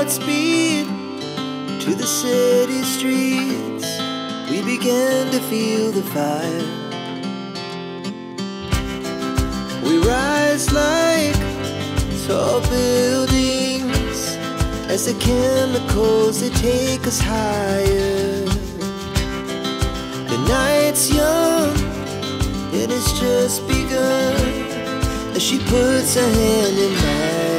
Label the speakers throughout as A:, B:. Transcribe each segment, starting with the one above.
A: Godspeed to the city streets. We began to feel the fire. We rise like tall buildings as the chemicals they take us higher. The night's young, it has just begun as she puts her hand in mine.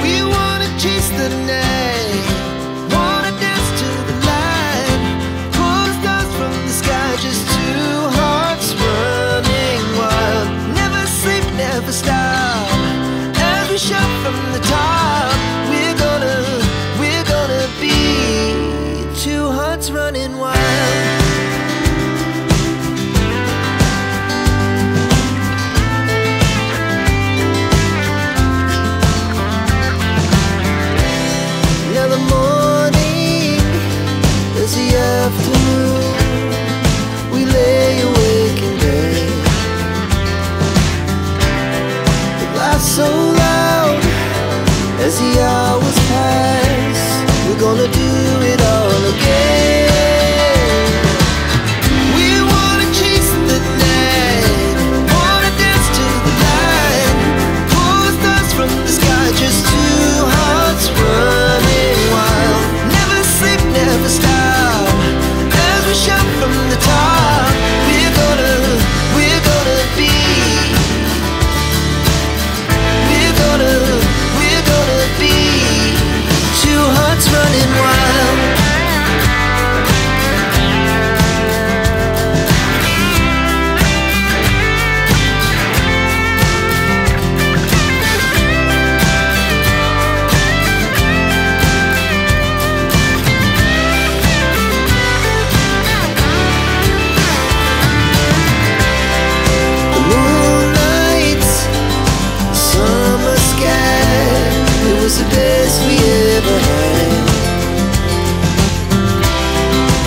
A: We wanna chase the night, wanna dance to the light, pull the stars from the sky, just two hearts running wild. Never sleep, never stop, as we shout from the top. We're gonna be two hearts running wild. Now the morning is the afternoon. We lay awake in bed. The laughs so loud as the hours pass. We're gonna do it all again. We wanna chase the night, wanna dance to the light, pull the stars from the sky, just two hearts running wild. Never sleep, never stop, as we shout from the top. We're gonna be, we're gonna be two hearts running wild. The moonlight, summer sky, it was the best we ever had.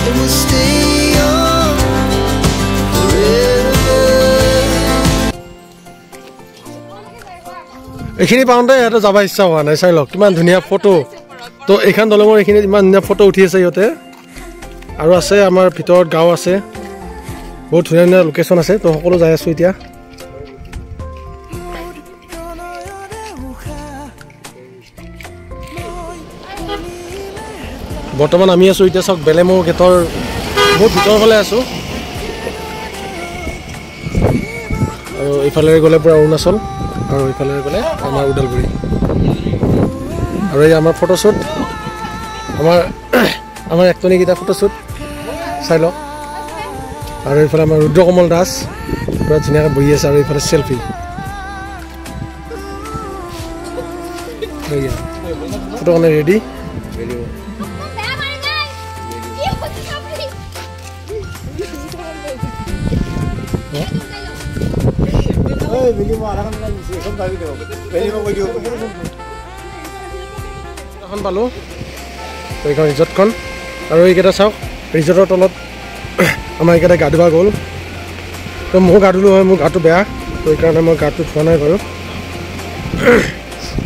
A: And we'll stay young forever.
B: এইখিনি পাওঁতে ইয়াতে যাব ইচ্ছা হোৱা নাই চাই লওক কিমান ধুনীয়া ফটো তো এইখন দলঙৰ এইখিনি ইমান ধুনীয়া ফটো উঠি আছে ইহঁতে আৰু আছে আমাৰ ভিতৰত গাঁও আছে বহুত ধুনীয়া ধুনীয়া লোকেশ্যন আছে তো সকলো যাই আছোঁ এতিয়া বৰ্তমান আমি আছোঁ এতিয়া চাওক বেলেমৰ গেটৰ বহুত ভিতৰৰ ফালে আছোঁ আৰু এইফালে গ'লে পূৰা অৰুণাচল আৰু এইফালে গ'লে আমাৰ ওদালগুৰি আৰু এই আমাৰ ফটোশ্বুট আমাৰ একটনিকেইটা ফটোশ্বুট চাই লওক আৰু এইফালে আমাৰ ৰুদ্ৰকমল দাস পূৰা ধুনীয়াকৈ বহি আছে আৰু এইফালে চেলফি ফটো কাৰণে ৰেডি এখন পালোঁ এইখন ৰিজৰ্টখন আৰু এইকেইটা চাওক ৰিজৰ্টৰ তলত আমাৰ এইকেইটা গা ধোৱা গ'ল তো ময়ো গা ধুলোঁ হয় মোৰ গাটো বেয়া তো সেইকাৰণে মই গাটো ধোৱা নাই বাৰু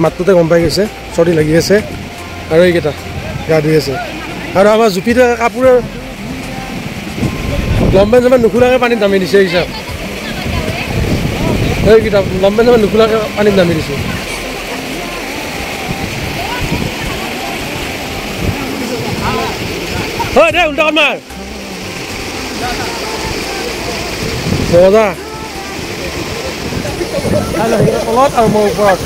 B: মাতটোতে গম পাই গৈছে চৰ্দি লাগি আছে আৰু এইকেইটা গা ধুই আছে আৰু আমাৰ জুপিতে কাপোৰৰ লম্বেন জম্বেন নুখোলাকৈ পানীত নামি দিছে হিচাপ এইকেইটা লম্বেন জম্বেন নুখোলাকৈ পানীত নামি দিছোঁ হয় দে উল্টা মাৰ মজা তলত আৰু মই ওপৰত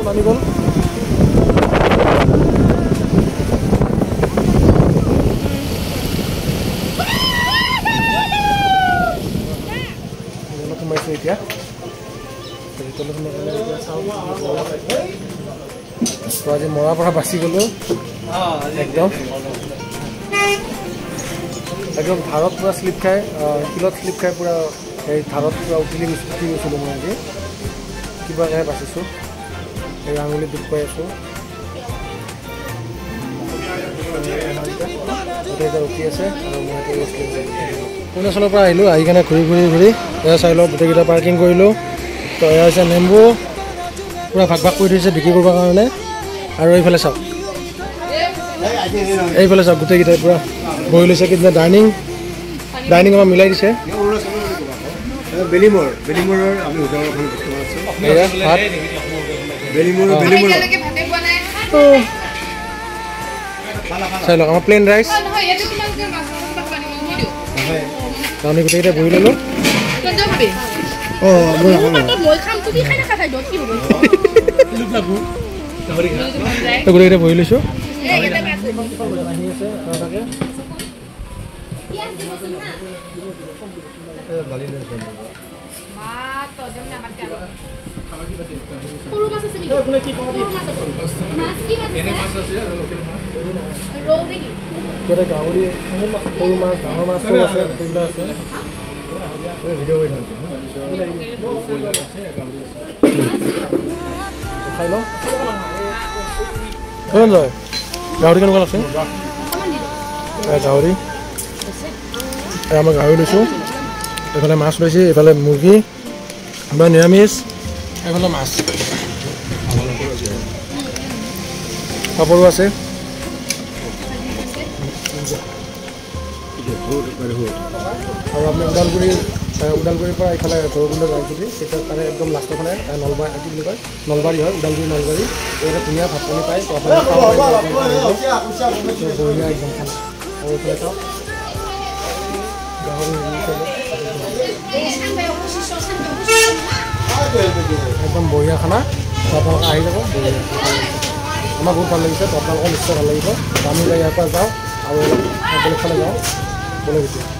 B: নামি গ'ল সোমাইছোঁ এতিয়া আজি মৰাৰ পৰা বাচি গ'লোঁ একদম একদম ধাৰত পূৰা শ্লিপ খাই শিলত শ্লিপ খাই পূৰা এই ধাৰত পূৰা উঠি গৈছিলোঁ মই আজি কিবা কাৰণে বাচিছোঁ এই আঙুলি দুখ পাই আছোঁ ৰখি আছে আৰু মই অৰুণাচলৰ পৰা আহিলোঁ আহি কেনে ঘূৰি এয়া চাই লওঁ গোটেইকেইটা পাৰ্কিং কৰিলোঁ তো এয়া হৈছে নেম্বু পূৰা ভাগ কৰি থৈছে বিক্ৰী কৰিবৰ কাৰণে আৰু এইফালে চাওক গোটেইকেইটাই পূৰা বহি লৈছে কিদিনা ডাইনিং আমাৰ মিলাই দিছে চাই লওক আমাৰ প্লেন ৰাইচ আমি গোটেইকেইটা বহি ল'লোঁ গোটেইকেইটা বহি লৈছোঁ গাহৰি সৰু মাছ ডাঙৰ মাছ আছে গোটেইবিলাক আছে ভিডিঅ' কৰি খাই লওঁ জয় গাহৰি কেনেকুৱা আছে গাহৰি আমাৰ গাহৰি লৈছোঁ এইফালে মাছ লৈছে এইফালে মুৰ্গী বা নিৰামিষ এইফালে মাছ পাপৰো আছে আৰু আপুনি ওদালগুৰিৰ পৰা এইফালে ভৈৰৱকুণ্ড যায় যদি তেতিয়া তাৰে একদম লাষ্টৰ ফালে নলবাৰী কি বুলি কয় নলবাৰী হয় নলবাৰী ইয়াতে ধুনীয়া ভাত পানী পায় বঢ়িয়া একদম খানা আৰু এইফালে চাওক একদম বঢ়িয়া খানা আপোনালোকে আহি যাব আমাৰ বহুত ভাল লাগিছে আপোনালোকৰ নিশ্চয় ভাল লাগিব আমি ইয়াৰ পৰা যাওঁ আৰু বেলেগ ফালে যাওঁ বলে